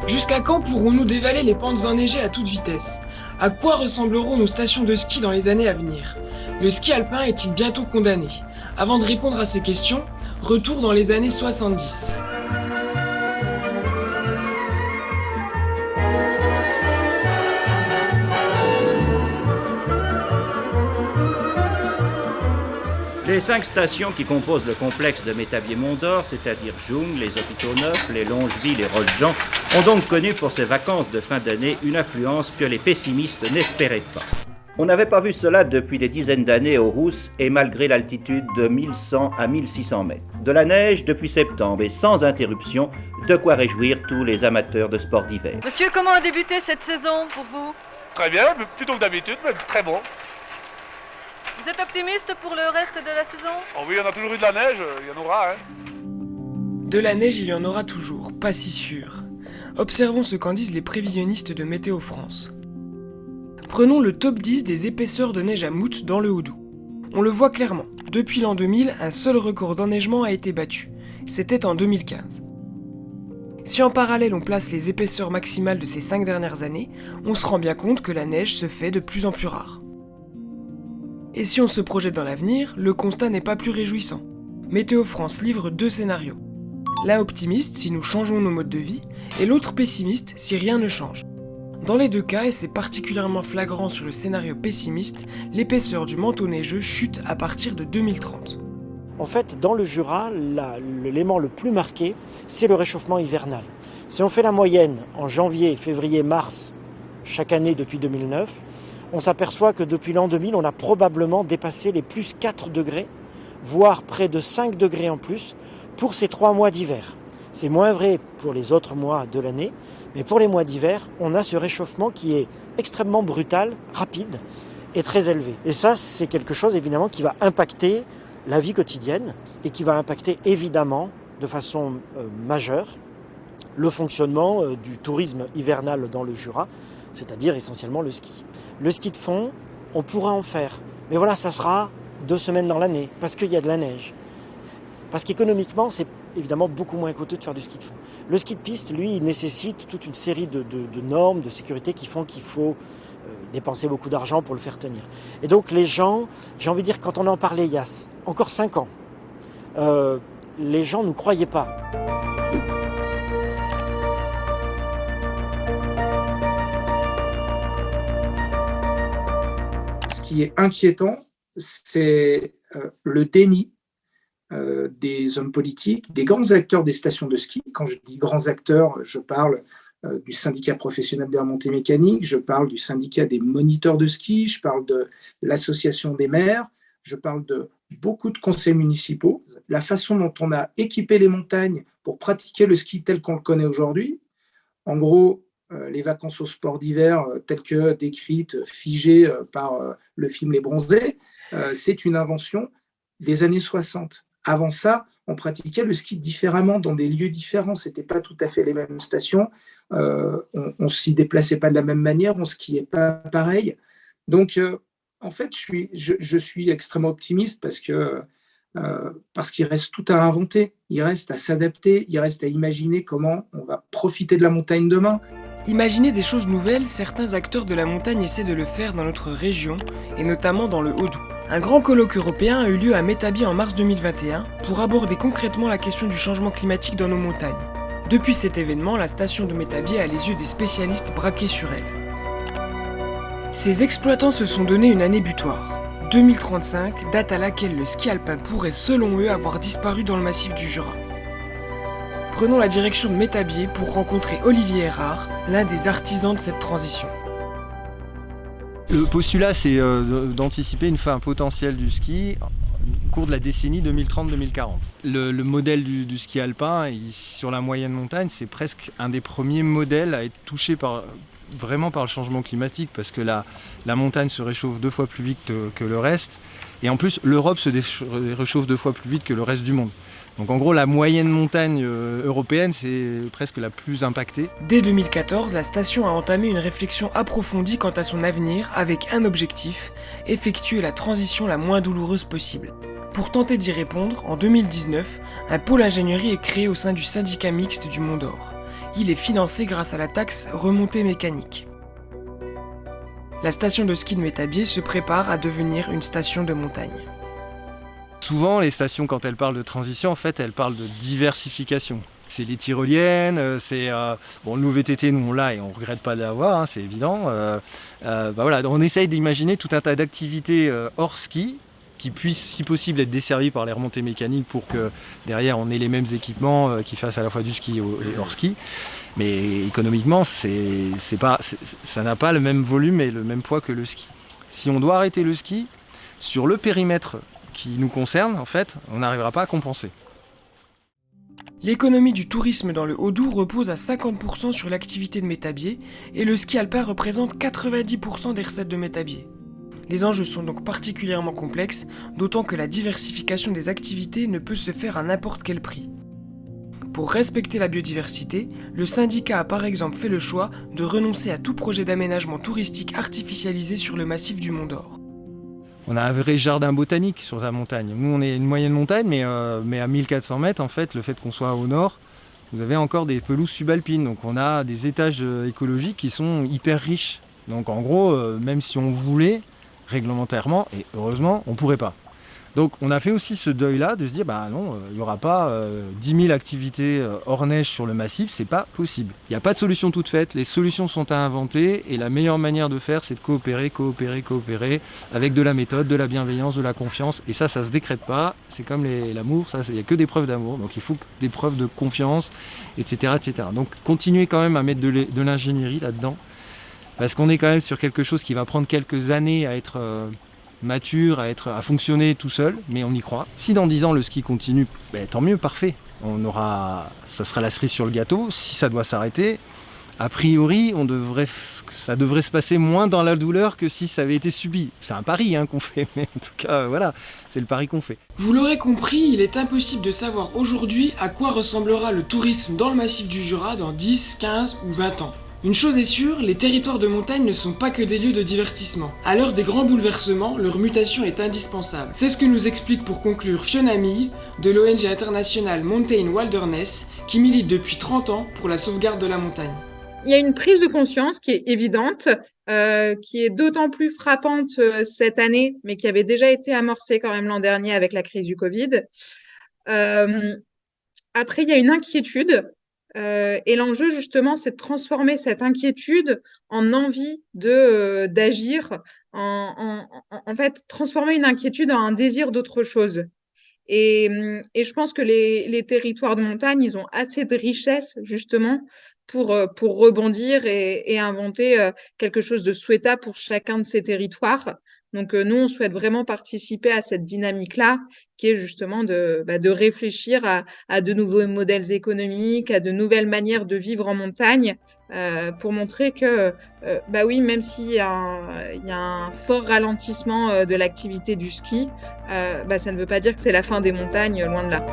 Jusqu'à quand pourrons-nous dévaler les pentes enneigées à toute vitesse? À quoi ressembleront nos stations de ski dans les années à venir? Le ski alpin est-il bientôt condamné? Avant de répondre à ces questions, retour dans les années 70. Les 5 stations qui composent le complexe de Métabier-Mont-d'Or, c'est-à-dire Joux, les Hôpitaux Neufs, les Longeville et Roljean, ont donc connu pour ces vacances de fin d'année une affluence que les pessimistes n'espéraient pas. On n'avait pas vu cela depuis des dizaines d'années aux Rousses et malgré l'altitude de 1100 à 1600 mètres. De la neige depuis septembre et sans interruption, de quoi réjouir tous les amateurs de sports d'hiver. Monsieur, comment a débuté cette saison pour vous? Très bien, plutôt que d'habitude, mais très bon. Vous êtes optimiste pour le reste de la saison? Oh oui, on a toujours eu de la neige, il y en aura, hein. De la neige, il y en aura toujours, pas si sûr. Observons ce qu'en disent les prévisionnistes de Météo France. Prenons le top 10 des épaisseurs de neige à Mout dans le Haut-Doubs. On le voit clairement, depuis l'an 2000, un seul record d'enneigement a été battu. C'était en 2015. Si en parallèle on place les épaisseurs maximales de ces 5 dernières années, on se rend bien compte que la neige se fait de plus en plus rare. Et si on se projette dans l'avenir, le constat n'est pas plus réjouissant. Météo France livre 2 scénarios. L'un optimiste si nous changeons nos modes de vie, et l'autre pessimiste si rien ne change. Dans les deux cas, et c'est particulièrement flagrant sur le scénario pessimiste, l'épaisseur du manteau neigeux chute à partir de 2030. En fait, dans le Jura, l'élément le plus marqué, c'est le réchauffement hivernal. Si on fait la moyenne en janvier, février, mars, chaque année depuis 2009, on s'aperçoit que depuis l'an 2000, on a probablement dépassé les plus 4 degrés, voire près de 5 degrés en plus, pour ces 3 mois d'hiver. C'est moins vrai pour les autres mois de l'année, mais pour les mois d'hiver, on a ce réchauffement qui est extrêmement brutal, rapide et très élevé. Et ça, c'est quelque chose évidemment qui va impacter la vie quotidienne et qui va impacter évidemment de façon majeure le fonctionnement du tourisme hivernal dans le Jura, c'est-à-dire essentiellement le ski. Le ski de fond, on pourra en faire, mais voilà, ça sera 2 semaines dans l'année, parce qu'il y a de la neige. Parce qu'économiquement, c'est évidemment beaucoup moins coûteux de faire du ski de fond. Le ski de piste, lui, il nécessite toute une série de normes, de sécurité qui font qu'il faut dépenser beaucoup d'argent pour le faire tenir. Et donc les gens, j'ai envie de dire, quand on en parlait il y a encore 5 ans, les gens ne nous croyaient pas. Ce qui est inquiétant, c'est le déni des hommes politiques, des grands acteurs des stations de ski. Quand je dis grands acteurs, je parle du syndicat professionnel des remontées mécaniques, je parle du syndicat des moniteurs de ski, je parle de l'association des maires, je parle de beaucoup de conseils municipaux. La façon dont on a équipé les montagnes pour pratiquer le ski tel qu'on le connaît aujourd'hui, en gros, les vacances au sport d'hiver telles que décrites, figées par le film Les Bronzés, c'est une invention des années 60. Avant ça, on pratiquait le ski différemment, dans des lieux différents. Ce n'était pas tout à fait les mêmes stations. On ne s'y déplaçait pas de la même manière, on ne skiait pas pareil. Donc, en fait, je suis extrêmement optimiste parce qu'il reste tout à inventer. Il reste à s'adapter, il reste à imaginer comment on va profiter de la montagne demain. Imaginer des choses nouvelles, certains acteurs de la montagne essaient de le faire dans notre région, et notamment dans le Haut-Doubs. Un grand colloque européen a eu lieu à Métabier en mars 2021 pour aborder concrètement la question du changement climatique dans nos montagnes. Depuis cet événement, la station de Métabier a les yeux des spécialistes braqués sur elle. Ces exploitants se sont donné une année butoir, 2035, date à laquelle le ski alpin pourrait selon eux avoir disparu dans le massif du Jura. Prenons la direction de Métabier pour rencontrer Olivier Erard, l'un des artisans de cette transition. Le postulat, c'est d'anticiper une fin potentielle du ski au cours de la décennie 2030-2040. Le modèle du ski alpin, sur la moyenne montagne, c'est presque un des premiers modèles à être touché vraiment par le changement climatique, parce que la montagne se réchauffe 2 fois plus vite que le reste, et en plus l'Europe se réchauffe 2 fois plus vite que le reste du monde. Donc en gros, la moyenne montagne européenne, c'est presque la plus impactée. Dès 2014, la station a entamé une réflexion approfondie quant à son avenir avec un objectif, effectuer la transition la moins douloureuse possible. Pour tenter d'y répondre, en 2019, un pôle ingénierie est créé au sein du syndicat mixte du Mont d'Or. Il est financé grâce à la taxe remontée mécanique. La station de ski de Métabier se prépare à devenir une station de montagne. Souvent, les stations, quand elles parlent de transition, en fait, elles parlent de diversification. C'est les tyroliennes, c'est bon, le VTT, nous on l'a et on ne regrette pas de l'avoir, hein, c'est évident. Voilà, on essaye d'imaginer tout un tas d'activités hors ski qui puissent, si possible, être desservies par les remontées mécaniques pour que derrière on ait les mêmes équipements qui fassent à la fois du ski et hors ski. Mais économiquement, ça n'a pas le même volume et le même poids que le ski. Si on doit arrêter le ski, sur le périmètre qui nous concerne, en fait, on n'arrivera pas à compenser. L'économie du tourisme dans le Haut-Doubs repose à 50% sur l'activité de Métabier et le ski alpin représente 90% des recettes de Métabier. Les enjeux sont donc particulièrement complexes, d'autant que la diversification des activités ne peut se faire à n'importe quel prix. Pour respecter la biodiversité, le syndicat a par exemple fait le choix de renoncer à tout projet d'aménagement touristique artificialisé sur le massif du Mont d'Or. On a un vrai jardin botanique sur la montagne. Nous, on est une moyenne montagne, mais à 1400 mètres, en fait, le fait qu'on soit au nord, vous avez encore des pelouses subalpines. Donc on a des étages écologiques qui sont hyper riches. Donc en gros, même si on voulait, réglementairement, et heureusement, on ne pourrait pas. Donc on a fait aussi ce deuil-là de se dire, bah non, il n'y aura pas 10 000 activités hors neige sur le massif, c'est pas possible. Il n'y a pas de solution toute faite, les solutions sont à inventer, et la meilleure manière de faire, c'est de coopérer, avec de la méthode, de la bienveillance, de la confiance, et ça se décrète pas, c'est comme l'amour, il n'y a que des preuves d'amour, donc il faut des preuves de confiance, etc. etc. Donc continuer quand même à mettre de l'ingénierie là-dedans, parce qu'on est quand même sur quelque chose qui va prendre quelques années à être mature, à fonctionner tout seul, mais on y croit. Si dans 10 ans le ski continue, tant mieux, parfait. Ça sera la cerise sur le gâteau. Si ça doit s'arrêter, a priori, ça devrait se passer moins dans la douleur que si ça avait été subi. C'est un pari qu'on fait, mais en tout cas, voilà, c'est le pari qu'on fait. Vous l'aurez compris, il est impossible de savoir aujourd'hui à quoi ressemblera le tourisme dans le massif du Jura dans 10, 15 ou 20 ans. Une chose est sûre, les territoires de montagne ne sont pas que des lieux de divertissement. À l'heure des grands bouleversements, leur mutation est indispensable. C'est ce que nous explique pour conclure Fiona Mille, de l'ONG internationale Mountain Wilderness, qui milite depuis 30 ans pour la sauvegarde de la montagne. Il y a une prise de conscience qui est évidente, qui est d'autant plus frappante cette année, mais qui avait déjà été amorcée quand même l'an dernier avec la crise du Covid. Après, il y a une inquiétude. Et l'enjeu, justement, c'est de transformer cette inquiétude en envie d'agir, en fait, transformer une inquiétude en un désir d'autre chose. Et je pense que les territoires de montagne, ils ont assez de richesse, justement, pour rebondir et inventer quelque chose de souhaitable pour chacun de ces territoires. Donc, nous, on souhaite vraiment participer à cette dynamique-là, qui est justement de réfléchir à de nouveaux modèles économiques, à de nouvelles manières de vivre en montagne, pour montrer que, oui, même s'il y a un fort ralentissement de l'activité du ski, ça ne veut pas dire que c'est la fin des montagnes, loin de là.